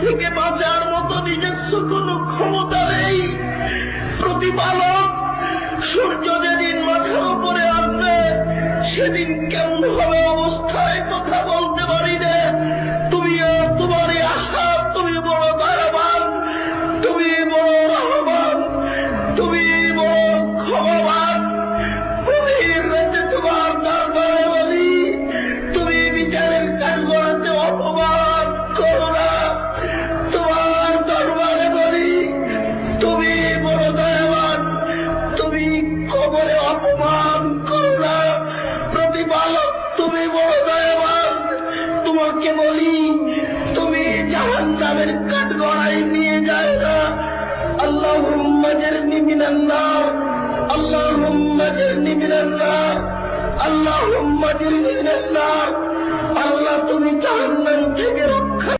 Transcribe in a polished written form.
থেকে বাঁচার মতো নিজস্ব কোনো ক্ষমতা নেই। প্রতিপালক, সূর্য যেদিন মাথার উপরে আসবে সেদিন কেমন হবে অবস্থায় কথা বলতে পারি না। তুমিও তোমারই আশা, তুমি বড় দয়াবান, তুমি বড় রহমান, তুমি বড় ক্ষমাবান। গভীর রাতে তোমার দরবারে বলি, তুমি বিচারের কাঠগড়াতে অপমান করো না। তোমার দরবারে বলি, তুমি বড় দয়াবান, তুমি কবরে অপমান করো না। প্রতিপালক, তুমি বড় দয়াবান, তোমাকে বলি, তুমি জাহান্নামের কাঠগড়ায় নিয়ে যায় না। আল্লাহুম্মা জারনি মিনান নার, আল্লাহুম্মা জারনি মিনান নার, আল্লাহুম্মা জারনি মিনান নার। আল্লাহ, তুমি জাহান্নাম থেকে রক্ষা